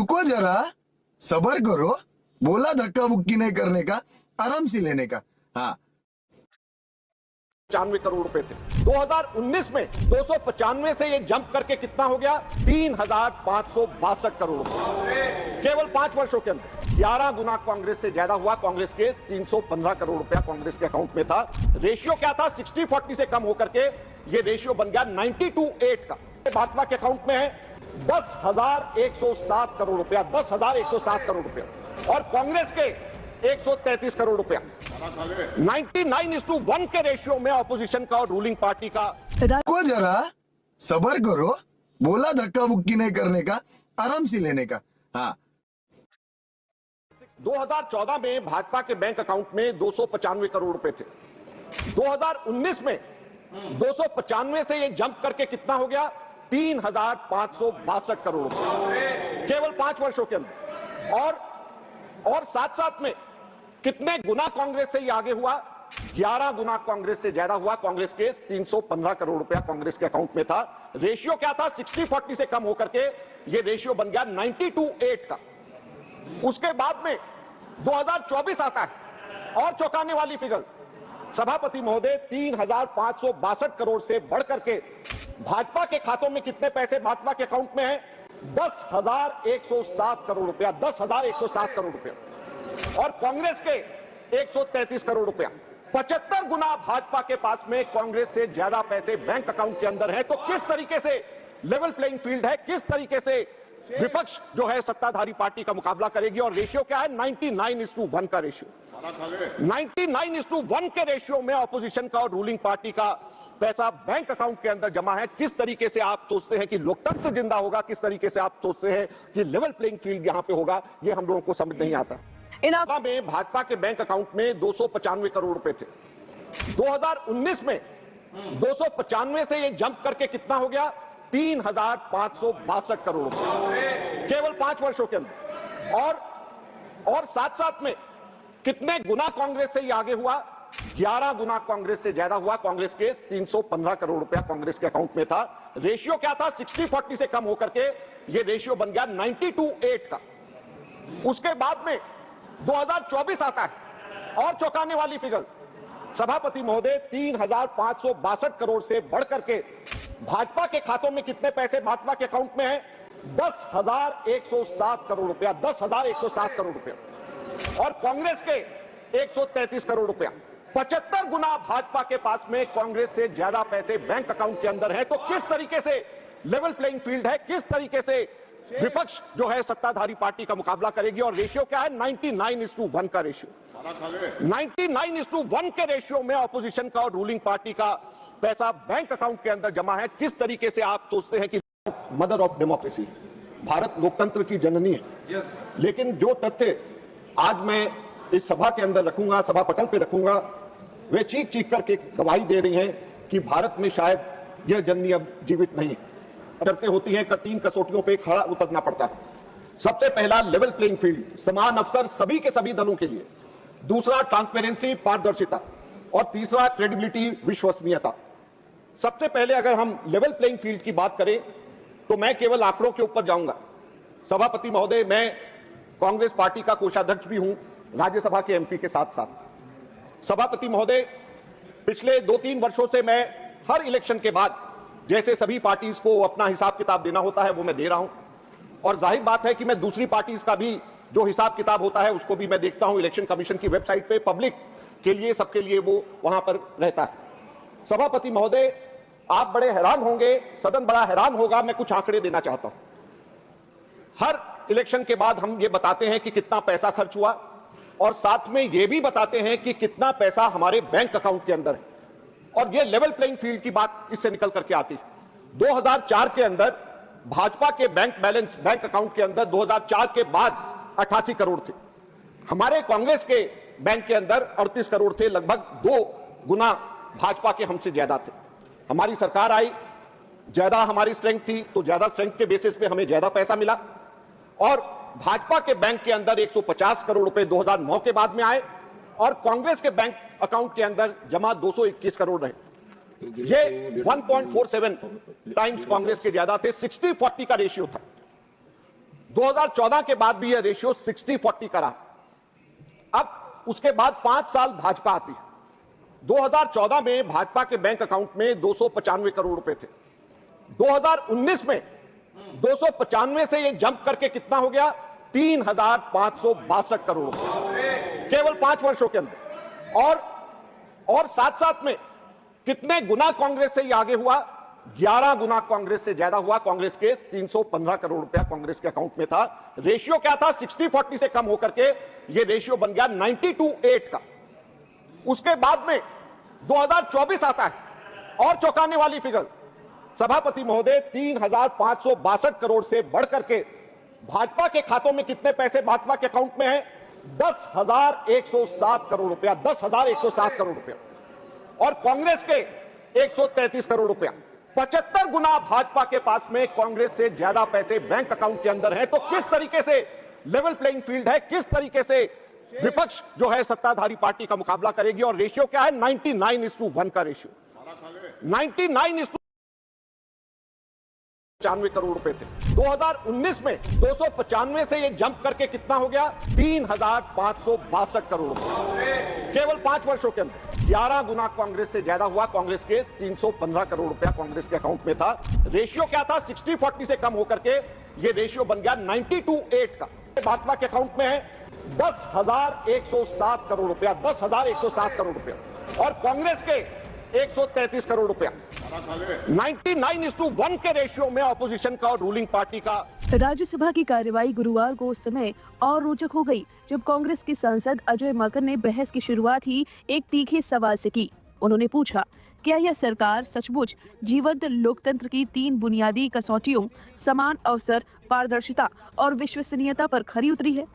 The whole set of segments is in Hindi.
रुको जरा, सबर करो। बोला धक्का मुक्की नहीं करने का, आराम से लेने का। हाँ, 95 करोड़ रुपए थे 2019 में। 295 से ये जंप करके कितना हो गया? 3,562 करोड़ रुपए केवल 5 वर्षों के अंदर। 11 गुना कांग्रेस से ज्यादा हुआ। कांग्रेस के 315 करोड़ रुपया कांग्रेस के अकाउंट में था। रेशियो क्या था? 60-40 से कम होकर के ये रेशियो बन गया 90-8 का। भाजपा के अकाउंट में है 10,107 करोड़ रुपया, 10,107 करोड़ रुपया, और कांग्रेस के 133 करोड़ रुपया। 99:1 के रेशियो में ऑपोजिशन का और रूलिंग पार्टी का। रुको जरा, सबर करो। बोला धक्का मुक्की नहीं करने का, आराम से लेने का। हाँ, 2014 में भाजपा के बैंक अकाउंट में 295 करोड़ रुपए थे। 2019 में 295 से ये जंप करके कितना हो गया? 3,562 करोड़ रुपए केवल 5 वर्षों के अंदर। और साथ साथ में कितने गुना कांग्रेस से ये आगे हुआ? 11 गुना कांग्रेस से ज्यादा हुआ। कांग्रेस के 315 करोड़ रुपया कांग्रेस के अकाउंट में था। रेशियो क्या था? 60-40 से कम होकर के ये रेशियो बन गया 90-8 का। उसके बाद में 2024 आता है और चौंकाने वाली फिगर। सभापति महोदय 3,562 करोड़ से बढ़कर के भाजपा के खातों में कितने पैसे भाजपा के अकाउंट में है? 10,107 करोड़ रुपया, 10,107 करोड़ रुपया, और कांग्रेस के 133 करोड़ रुपया। 75 गुना भाजपा के पास में कांग्रेस से ज्यादा पैसे बैंक अकाउंट के अंदर है। तो किस तरीके से लेवल प्लेइंग फील्ड है, किस तरीके से विपक्ष जो है सत्ताधारी पार्टी का मुकाबला करेगी? और रेशियो क्या है? 99:1 का रेशियो। 99:1 के रेशियो में ऑपोजिशन का और रूलिंग पार्टी का पैसा बैंक अकाउंट के अंदर जमा है। किस तरीके से आप सोचते हैं कि लोकतंत्र जिंदा होगा? किस तरीके से आप सोचते हैं कि लेवल प्लेइंग फील्ड यहां पे होगा? ये हम लोगों को समझ नहीं आता। में भाजपा के बैंक अकाउंट में 295 करोड़ रुपए थे। 2019 में 295 से ये जंप करके कितना हो गया? 3,562 करोड़ रुपए केवल 5 वर्षों के अंदर। और साथ साथ में कितने गुना कांग्रेस से ये आगे हुआ? 11 गुना कांग्रेस से ज्यादा हुआ। कांग्रेस के 315 करोड़ रुपया कांग्रेस के अकाउंट में था। रेशियो क्या था? 60-40 से कम होकर के ये रेशियो बन गया 90-8 का। उसके बाद में 2024 आता है और चौंकाने वाली फिगर। सभापति महोदय 3,562 करोड़ से बढ़कर के भाजपा के खातों में कितने पैसे भाजपा के अकाउंट में है? 10,107 करोड़ रुपया, 10,107 करोड़ रुपया, और कांग्रेस के 133 करोड़ रुपया। 75 गुना भाजपा के पास में कांग्रेस से ज्यादा पैसे बैंक अकाउंट के अंदर है। तो किस तरीके से लेवल प्लेइंग फील्ड है, किस तरीके से विपक्ष जो है सत्ताधारी पार्टी का मुकाबला करेगी? और रेशियो क्या है? 99:1 का रेशियो। 99:1 के रेशियो में ऑपोजिशन का और रूलिंग पार्टी का पैसा बैंक अकाउंट के अंदर जमा है। किस तरीके से आप सोचते हैं कि मदर ऑफ डेमोक्रेसी, भारत लोकतंत्र की जननी है। लेकिन जो तथ्य आज मैं इस सभा के अंदर रखूंगा, सभा पटल पे रखूंगा, वे चीख चीख करके गवाही दे रही हैं कि भारत में शायद यह जननी अब जीवित नहीं है। शर्तें होती हैं कि 3 कसौटियों पे खड़ा उतरना पड़ता है। सबसे पहला लेवल प्लेइंग फील्ड, समान अवसर सभी के सभी दलों के लिए। दूसरा ट्रांसपेरेंसी, पारदर्शिता, और तीसरा क्रेडिबिलिटी, विश्वसनीयता। सबसे पहले अगर हम लेवल प्लेइंग फील्ड की बात करें तो मैं केवल आंकड़ों के ऊपर जाऊंगा। सभापति महोदय, मैं कांग्रेस पार्टी का कोषाध्यक्ष भी हूं, राज्यसभा के एमपी के साथ साथ। सभापति महोदय, पिछले 2-3 वर्षों से मैं हर इलेक्शन के बाद जैसे सभी पार्टीज को अपना हिसाब किताब देना होता है वो मैं दे रहा हूं, और जाहिर बात है कि मैं दूसरी पार्टीज का भी जो हिसाब किताब होता है उसको भी मैं देखता हूं। इलेक्शन कमीशन की वेबसाइट पे पब्लिक के लिए, सबके लिए वो वहां पर रहता है। सभापति महोदय, आप बड़े हैरान होंगे, सदन बड़ा हैरान होगा, मैं कुछ आंकड़े देना चाहता हूं। हर इलेक्शन के बाद हम ये बताते हैं कि कितना पैसा खर्च हुआ, और साथ में ये भी बताते हैं कि कितना पैसा हमारे बैंक अकाउंट के अंदर है। और ये लेवल प्लेइंग फील्ड की बात इससे निकल करके आती है। 2004 के अंदर भाजपा के बैंक बैलेंस, बैंक अकाउंट के अंदर 2004 के बाद 88 करोड़ थे। हमारे कांग्रेस के बैंक के अंदर 38 करोड़ थे। लगभग 2 गुना भाजपा के हमसे ज्यादा थे। हमारी सरकार आई, ज्यादा हमारी स्ट्रेंथ थी, तो ज्यादा स्ट्रेंथ के बेसिस पे हमें ज्यादा पैसा मिला। और भाजपा के बैंक के अंदर 150 करोड़ रुपए 2009 के बाद में आए, और कांग्रेस के बैंक अकाउंट के अंदर जमा 221 करोड़ रहे। ये 1.47 टाइम्स कांग्रेस के ज्यादा थे। 60-40 का रेशियो था। 2014 के बाद भी यह रेशियो 60-40 का रहा। अब उसके बाद 5 साल भाजपा आती है। 2014 में भाजपा के बैंक अकाउंट में 295 करोड़ रुपए थे। 2019 में 295 से ये जंप करके कितना हो गया? 3,562 करोड़ रुपए केवल 5 वर्षों के अंदर। और साथ साथ में कितने गुना कांग्रेस से ये आगे हुआ? 11 गुना कांग्रेस से ज्यादा हुआ। कांग्रेस के 315 करोड़ रुपया कांग्रेस के अकाउंट में था। रेशियो क्या था? 60-40 से कम होकर के ये रेशियो बन गया 90-8 का। उसके बाद में 2024 आता है और चौंकाने वाली फिगर, सभापति महोदय, 3,562 करोड़ से बढ़कर के भाजपा के खातों में कितने पैसे भाजपा के अकाउंट में है? 10,107 करोड़ रुपया। 10,107 करोड़ रुपया। और कांग्रेस के 133 करोड़ रुपया। 75 गुना भाजपा के पास में कांग्रेस से ज्यादा पैसे बैंक अकाउंट के अंदर है। तो किस तरीके से लेवल प्लेइंग फील्ड है, किस तरीके से विपक्ष जो है सत्ताधारी पार्टी का मुकाबला करेगी। और रेशियो क्या है? 99:1 का रेशियो। 99:95 करोड़ रुपए थे। 2019 में 295 से ये जंप करके कितना हो गया? 3,562 करोड़ रुपए केवल 5 वर्षों के अंदर। 11 गुना कांग्रेस से ज्यादा हुआ। कांग्रेस के 315 करोड़ रुपया कांग्रेस के अकाउंट में था। रेशियो क्या था? 60-40 से कम होकर के ये रेशियो बन गया 90-8 का। भाजपा के अकाउंट में है 10,107 करोड़ रुपया। 10,107 करोड़ रुपया। और कांग्रेस के 133 करोड़ रुपया। 99:1 के रेशियो में ऑपोजिशन का और रूलिंग पार्टी का। राज्यसभा की कार्यवाही गुरुवार को उस समय और रोचक हो गई जब कांग्रेस के सांसद अजय माकन ने बहस की शुरुआत ही एक तीखे सवाल से की। उन्होंने पूछा, क्या यह सरकार सचमुच जीवंत लोकतंत्र की 3 बुनियादी कसौटियों समान अवसर, पारदर्शिता और विश्वसनीयता पर खरी उतरी है?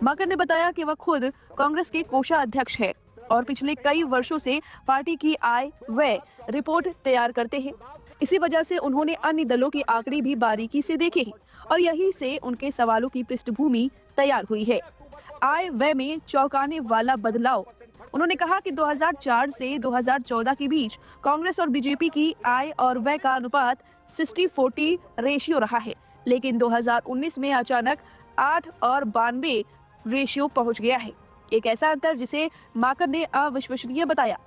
माकन ने बताया कि वह खुद कांग्रेस के कोषाध्यक्ष है और पिछले कई वर्षों से पार्टी की आय व्यय रिपोर्ट तैयार करते हैं। इसी वजह से उन्होंने अन्य दलों के आंकड़े भी बारीकी से देखे हैं और यही से उनके सवालों की पृष्ठभूमि तैयार हुई है। आय व्यय में चौंकाने वाला बदलाव। उन्होंने कहा कि 2004 से 2014 के बीच कांग्रेस और बीजेपी की आय और व्यय का अनुपात 60-40 रेशियो रहा है, लेकिन 2019 में अचानक 8 और 92 रेशियो पहुंच गया है। एक ऐसा अंतर जिसे माकन ने अविश्वसनीय बताया।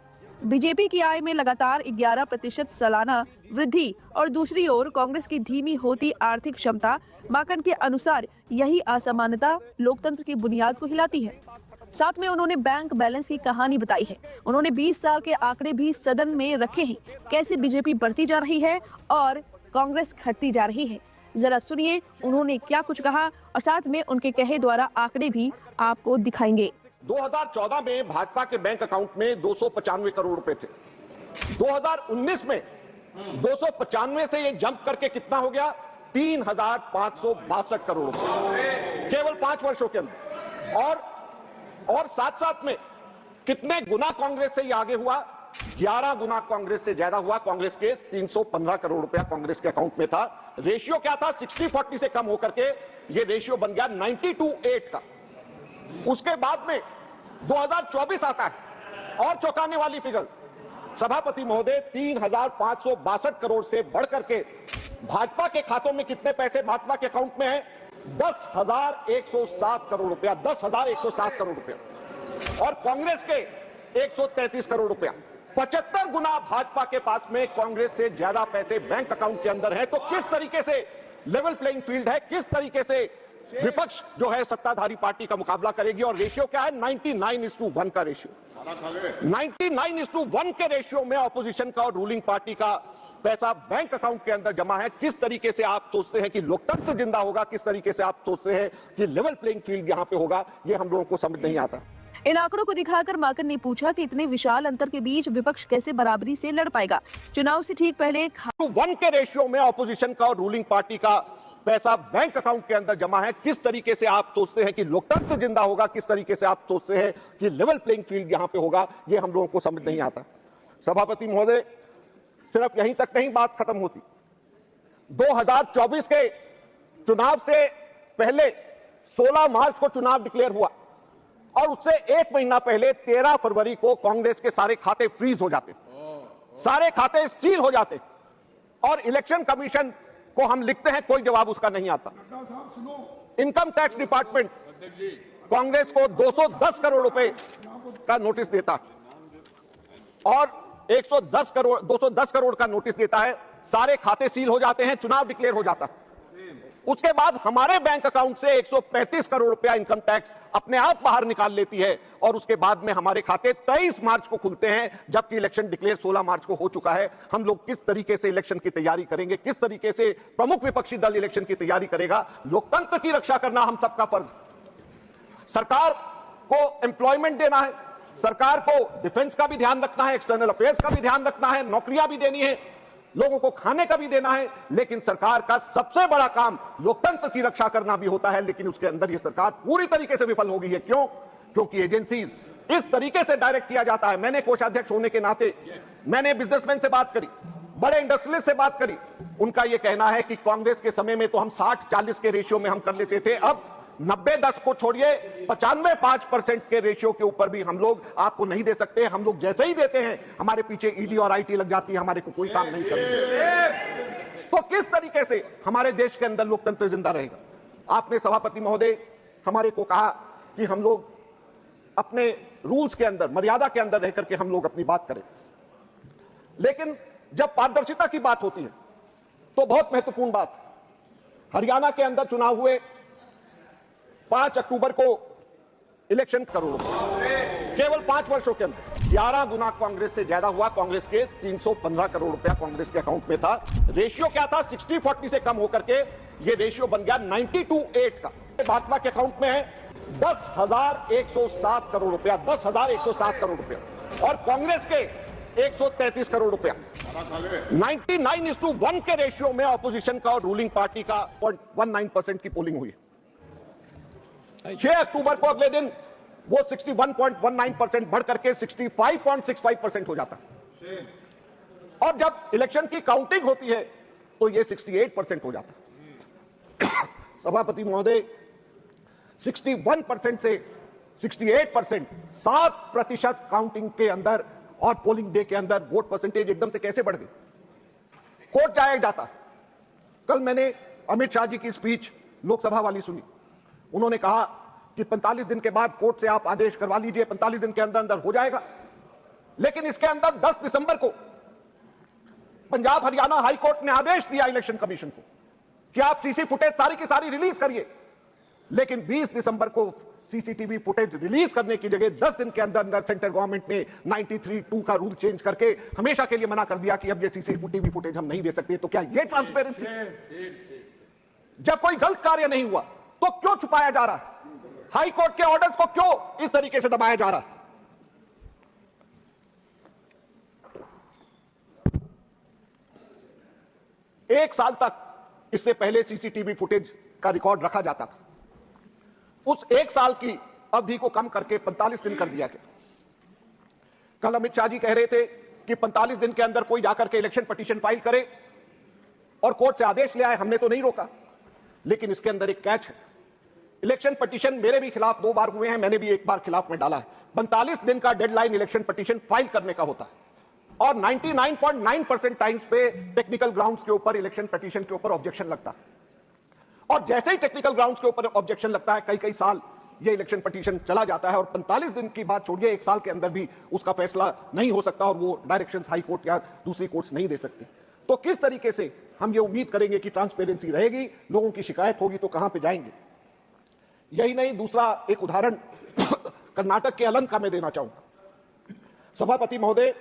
बीजेपी की आय में लगातार 11% सालाना वृद्धि और दूसरी ओर कांग्रेस की धीमी होती आर्थिक क्षमता। माकन के अनुसार यही असमानता लोकतंत्र की बुनियाद को हिलाती है। साथ में उन्होंने बैंक बैलेंस की कहानी बताई है। उन्होंने 20 साल के आंकड़े भी सदन में रखे हैं, कैसे बीजेपी बढ़ती जा रही है और कांग्रेस घटती जा रही है। जरा सुनिए उन्होंने क्या कुछ कहा और साथ में उनके कहे द्वारा आंकड़े भी आपको दिखाएंगे। 2014 में भाजपा के बैंक अकाउंट में 295 करोड़ रुपए थे। 2019 में 295 से ये जंप करके कितना हो गया? 3,562 करोड़ रुपए केवल 5 वर्षों के अंदर। और साथ साथ में कितने गुना कांग्रेस से ये आगे हुआ? 11 गुना कांग्रेस से ज्यादा हुआ। कांग्रेस के 315 करोड़ रुपया कांग्रेस के अकाउंट में था। रेशियो क्या था? 60-40 से कम होकर के ये रेशियो बन गया 90-8 का। उसके बाद में 2024 आता है और चौंकाने वाली फिगर, सभापति महोदय, 3,562 करोड़ से बढ़कर के भाजपा के खातों में कितने पैसे भाजपा के अकाउंट में है? 10,107 करोड़ रुपया। 10,107 करोड़ रुपया। और कांग्रेस के 133 करोड़ रुपया। 75 गुना भाजपा के पास में कांग्रेस से ज्यादा पैसे बैंक अकाउंट के अंदर है। तो किस तरीके से लेवल प्लेइंग फील्ड है, किस तरीके से विपक्ष जो है सत्ताधारी पार्टी का मुकाबला करेगी। और रेशियो क्या है? 99:1 का रेशियो। 99:1 के रेशियो में ऑपोजिशन का और रूलिंग पार्टी का पैसा बैंक अकाउंट के अंदर जमा है। किस तरीके से आप सोचते हैं कि लोकतंत्र जिंदा होगा, किस तरीके से आप सोचते हैं कि लेवल प्लेइंग फील्ड यहां पे होगा, ये हम लोगों को समझ नहीं आता। इन आंकड़ों को दिखाकर माकन ने पूछा कि इतने विशाल अंतर के बीच विपक्ष कैसे बराबरी से लड़ पाएगा। चुनाव से ठीक पहले 1 के रेशियो में ऑपोजिशन का और रूलिंग पार्टी का पैसा बैंक अकाउंट के अंदर जमा है। किस तरीके से आप सोचते हैं कि लोकतंत्र जिंदा होगा, किस तरीके से आप सोचते हैं कि लेवल प्लेइंग फील्ड यहां पे होगा, ये हम लोगों को समझ नहीं आता। सभापति महोदय, सिर्फ यहीं तक नहीं बात खत्म होती। 2024 के चुनाव से पहले 16 मार्च को चुनाव डिक्लेयर हुआ और उससे 1 महीना पहले 13 फरवरी को कांग्रेस के सारे खाते फ्रीज हो जाते, सारे खाते सील हो जाते और इलेक्शन कमीशन को हम लिखते हैं, कोई जवाब उसका नहीं आता। इनकम टैक्स डिपार्टमेंट कांग्रेस को 210 करोड़ रुपए का नोटिस देता और 210 करोड़ का नोटिस देता है, सारे खाते सील हो जाते हैं, चुनाव डिक्लेयर हो जाता है। उसके बाद हमारे बैंक अकाउंट से 135 करोड़ रुपया इनकम टैक्स अपने आप बाहर निकाल लेती है और उसके बाद में हमारे खाते 23 मार्च को खुलते हैं, जबकि इलेक्शन डिक्लेयर 16 मार्च को हो चुका है। हम लोग किस तरीके से इलेक्शन की तैयारी करेंगे, किस तरीके से प्रमुख विपक्षी दल इलेक्शन की तैयारी करेगा? लोकतंत्र की रक्षा करना हम सबका फर्ज। सरकार को एम्प्लॉयमेंट देना है, सरकार को डिफेंस का भी ध्यान रखना है, एक्सटर्नल अफेयर्स का भी ध्यान रखना है, नौकरियां भी देनी है, लोगों को खाने का भी देना है। लेकिन सरकार का सबसे बड़ा काम लोकतंत्र की रक्षा करना भी होता है, लेकिन उसके अंदर यह सरकार पूरी तरीके से विफल हो गई है। क्यों? क्योंकि एजेंसीज इस तरीके से डायरेक्ट किया जाता है। मैंने कोषाध्यक्ष होने के नाते मैंने बिजनेसमैन से बात करी, बड़े इंडस्ट्रियलिस्ट से बात करी। उनका यह कहना है कि कांग्रेस के समय में तो हम 60-40 के रेशियो में हम कर लेते थे, अब 90-10 को छोड़िए 95-5% के रेशियो के ऊपर भी हम लोग आपको नहीं दे सकते। हम लोग जैसे ही देते हैं हमारे पीछे ईडी और आईटी लग जाती है, हमारे को कोई काम नहीं करते। तो किस तरीके से हमारे देश के अंदर लोकतंत्र जिंदा रहेगा? आपने सभापति महोदय हमारे को कहा कि हम लोग अपने रूल्स के अंदर, मर्यादा के अंदर रह करके हम लोग अपनी बात करें, लेकिन जब पारदर्शिता की बात होती है तो बहुत महत्वपूर्ण बात, हरियाणा के अंदर चुनाव हुए, 5 अक्टूबर को इलेक्शन करोड़ केवल 5 वर्षों के अंदर 11 गुना कांग्रेस से ज्यादा हुआ। कांग्रेस के 315 करोड़ रुपया कांग्रेस के अकाउंट में था। रेशियो क्या था? 60-40 से कम होकर के ये रेशियो बन गया 90-8 का। भाजपा के अकाउंट में है 10,107 करोड़ रुपया, 10,107 करोड़ रुपया, और कांग्रेस के 133 करोड़ रुपया। 99:1 के रेशियो में ऑपोजिशन का और रूलिंग पार्टी का 0.19% की पोलिंग हुई। 6 अक्टूबर को अगले दिन वो 61.19% बढ़ करके 65.65% हो जाता है, और जब इलेक्शन की काउंटिंग होती है तो ये 68% हो जाता है। सभापति महोदय, 61% से 68%, 7% काउंटिंग के अंदर और पोलिंग डे के अंदर वोट परसेंटेज एकदम से कैसे बढ़ गई? कोर्ट जाया जाता। कल मैंने अमित शाह जी की स्पीच लोकसभा वाली सुनी। उन्होंने कहा कि 45 दिन के बाद कोर्ट से आप आदेश करवा लीजिए, 45 दिन के अंदर अंदर हो जाएगा। लेकिन इसके अंदर 10 दिसंबर को पंजाब हरियाणा हाई कोर्ट ने आदेश दिया इलेक्शन कमीशन को कि आप सीसी फुटेज सारी की सारी रिलीज करिए, लेकिन 20 दिसंबर को सीसीटीवी फुटेज रिलीज करने की जगह 10 दिन के अंदर अंदर सेंट्रल गवर्नमेंट ने 93(2) का रूल चेंज करके हमेशा के लिए मना कर दिया कि अब ये सीसीटीवी फुटेज हम नहीं दे सकते। तो क्या ये ट्रांसपेरेंसी? जब कोई गलत कार्य नहीं हुआ तो क्यों छुपाया जा रहा है? हाई कोर्ट के ऑर्डर्स को क्यों इस तरीके से दबाया जा रहा है? एक साल तक इससे पहले सीसीटीवी फुटेज का रिकॉर्ड रखा जाता था। उस एक साल की अवधि को कम करके 45 दिन कर दिया गया। कल अमित शाह जी कह रहे थे कि 45 दिन के अंदर कोई जाकर के इलेक्शन पिटीशन फाइल करे और कोर्ट से आदेश ले आए। हमने तो नहीं रोका, लेकिन इसके अंदर एक कैच है। इलेक्शन पिटीशन मेरे भी खिलाफ 2 बार हुए हैं, मैंने भी 1 बार खिलाफ में डाला है। 45 दिन का डेडलाइन इलेक्शन पिटीशन फाइल करने का होता है, और 99.9% टाइम्स पे टेक्निकल ग्राउंड्स के ऊपर इलेक्शन पिटीशन के ऊपर ऑब्जेक्शन लगता है, और जैसे ही टेक्निकल ग्राउंड्स के ऊपर ऑब्जेक्शन लगता है कई साल ये इलेक्शन पिटीशन चला जाता है, और 45 दिन की बात छोड़िए, 1 साल के अंदर भी उसका फैसला नहीं हो सकता, और वो डायरेक्शंस हाई कोर्ट या दूसरी कोर्ट्स नहीं दे सकती। तो किस तरीके से हम ये उम्मीद करेंगे कि ट्रांसपेरेंसी रहेगी? लोगों की शिकायत होगी तो कहां पे जाएंगे? यही नहीं, दूसरा एक उदाहरण कर्नाटक के अलंग का मैं देना चाहूंगा। सभापति महोदय,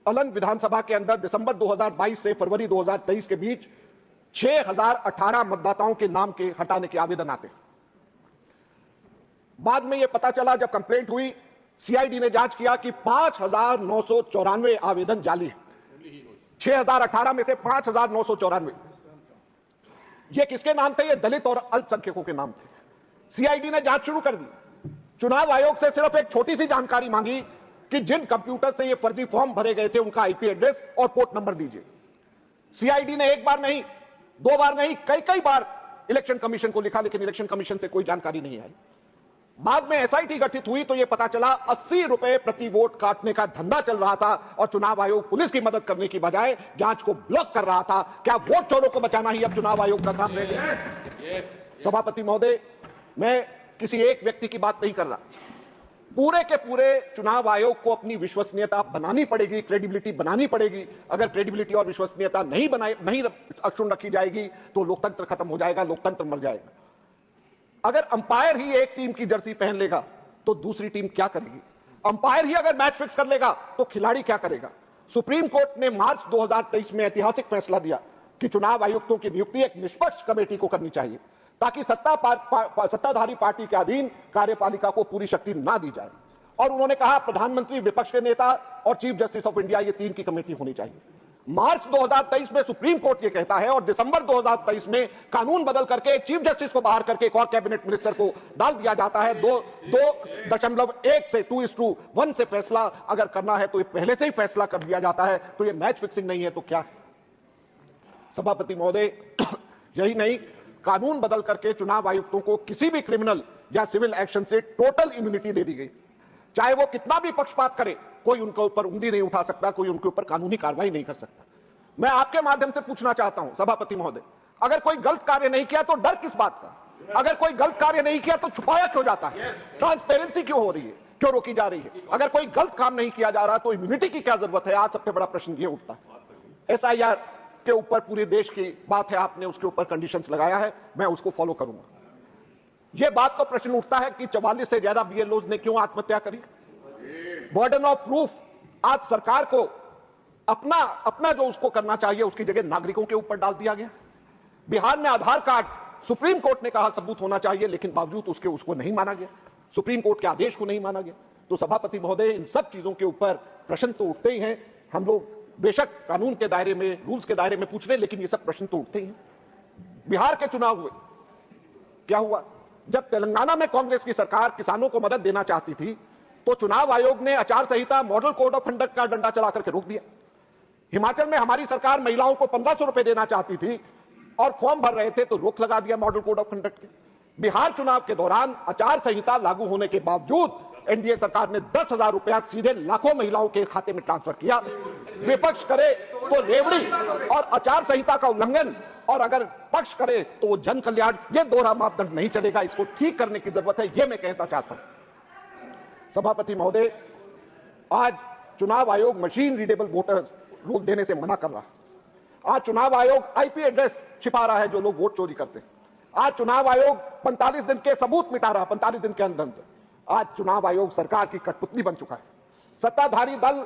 अलंग विधानसभा के अंदर दिसंबर 2022 से फरवरी 2023 के बीच 6018 मतदाताओं के नाम के हटाने के आवेदन आते। बाद में यह पता चला, जब कंप्लेंट हुई, सीआईडी ने जांच किया कि 5994 आवेदन जाली है। 6018 में से 5994 ये किसके नाम थे? ये दलित और अल्पसंख्यकों के नाम थे। सीआईडी ने जांच शुरू कर दी। चुनाव आयोग से सिर्फ एक छोटी सी जानकारी मांगी कि जिन कंप्यूटर से ये फर्जी फॉर्म भरे गए थे उनका आईपी एड्रेस और पोर्ट नंबर दीजिए। सीआईडी ने 1 बार नहीं, 2 बार नहीं, कई बार इलेक्शन कमीशन को लिखा, लेकिन इलेक्शन कमीशन से कोई जानकारी नहीं आई। बाद में एसआईटी गठित हुई तो यह पता चला 80 रुपए प्रति वोट काटने का धंधा चल रहा था, और चुनाव आयोग पुलिस की मदद करने की बजाय जांच को ब्लॉक कर रहा था। क्या वोट चोरों को बचाना ही अब चुनाव आयोग का काम रह गया? सभापति महोदय, मैं किसी एक व्यक्ति की बात नहीं कर रहा। पूरे के पूरे चुनाव आयोग को अपनी विश्वसनीयता बनानी पड़ेगी, क्रेडिबिलिटी बनानी पड़ेगी। अगर क्रेडिबिलिटी और विश्वसनीयता नहीं अक्षुण्ण रखी जाएगी तो लोकतंत्र खत्म हो जाएगा, लोकतंत्र मर जाएगा। अगर अंपायर ही एक टीम की जर्सी पहन लेगा तो दूसरी टीम क्या करेगी? अंपायर ही अगर मैच फिक्स कर लेगा तो खिलाड़ी क्या करेगा? सुप्रीम कोर्ट ने मार्च 2023 में ऐतिहासिक फैसला दिया कि चुनाव आयुक्तों की नियुक्ति एक निष्पक्ष कमेटी को करनी चाहिए ताकि सत्ताधारी पार्टी के अधीन कार्यपालिका को पूरी शक्ति ना दी जाए। और उन्होंने कहा प्रधानमंत्री, विपक्ष के नेता और चीफ जस्टिस ऑफ इंडिया, ये तीन की कमेटी होनी चाहिए। मार्च 2023 में सुप्रीम कोर्ट ये कहता है और दिसंबर 2023 में कानून बदल करके चीफ जस्टिस को बाहर करके एक और कैबिनेट मिनिस्टर को डाल दिया जाता है। 2.1 से 2:1 से फैसला अगर करना है तो ये पहले से ही फैसला कर दिया जाता है। तो ये मैच फिक्सिंग नहीं है तो क्या है? सभापति महोदय, यही नहीं, कानून बदल करके चुनाव आयुक्तों को किसी भी क्रिमिनल या सिविल एक्शन से टोटल इम्यूनिटी दे दी गई। चाहे वो कितना भी पक्षपात करे, कोई उनके ऊपर उंगली नहीं उठा सकता, कोई उनके ऊपर कानूनी कार्रवाई नहीं कर सकता। मैं आपके माध्यम से पूछना चाहता हूं सभापति महोदय, अगर कोई गलत कार्य नहीं किया तो डर किस बात का? अगर कोई गलत कार्य नहीं किया तो छुपाया क्यों जाता है? ट्रांसपेरेंसी क्यों हो रही है, क्यों रोकी जा रही है? अगर कोई गलत काम नहीं किया जा रहा तो इम्यूनिटी की क्या जरूरत है? आज सबसे बड़ा प्रश्न ये उठता है। SIR के ऊपर पूरे देश की बात है, आपने उसके ऊपर कंडीशंस लगाया है, मैं उसको फॉलो करूंगा। यह बात तो प्रश्न उठता है कि 44 से ज्यादा BLOs ने क्यों आत्महत्या करी? बर्डन ऑफ प्रूफ आज सरकार को अपना जो उसको करना चाहिए उसकी जगह नागरिकों के ऊपर डाल दिया गया। बिहार में आधार कार्ड सुप्रीम कोर्ट ने कहा सबूत होना चाहिए, लेकिन बावजूद उसको नहीं माना गया, सुप्रीम कोर्ट के आदेश को नहीं माना गया। तो सभापति महोदय, इन सब चीजों के ऊपर प्रश्न तो उठते ही हैं। हम लोग बेशक कानून के दायरे में, रूल्स के दायरे में पूछ रहे हैं, लेकिन ये सब प्रश्न तो उठते ही हैं। बिहार के चुनाव हुए, क्या हुआ? जब तेलंगाना में कांग्रेस की सरकार किसानों को मदद देना चाहती थी तो चुनाव आयोग ने आचार संहिता, मॉडल कोड ऑफ कंडक्ट का डंडा चला करके रोक दिया। हिमाचल में हमारी सरकार महिलाओं को 1500 रुपए देना चाहती थी और फॉर्म भर रहे थे तो रोक लगा दिया मॉडल कोड ऑफ कंडक्ट के। बिहार चुनाव के दौरान आचार संहिता लागू होने के बावजूद एनडीए सरकार ने 10,000 रुपया सीधे लाखों महिलाओं के खाते में ट्रांसफर किया। विपक्ष करे तो रेवड़ी और आचार संहिता का उल्लंघन, और अगर पक्ष करे तो वो जन कल्याण। ये दोहरा मापदंड नहीं चलेगा, इसको ठीक करने की जरूरत है, ये मैं कहना चाहता हूं। सभापति महोदय, आज चुनाव आयोग मशीन रीडेबल वोटर्स रोल देने से मना कर रहा। आज चुनाव आयोग IP एड्रेस छिपा रहा है जो लोग वोट चोरी करते हैं। आज चुनाव आयोग 45 दिन के सबूत मिटा रहा है, 45 दिन के अंदर। आज चुनाव आयोग सरकार की कठपुतली बन चुका है। सत्ताधारी दल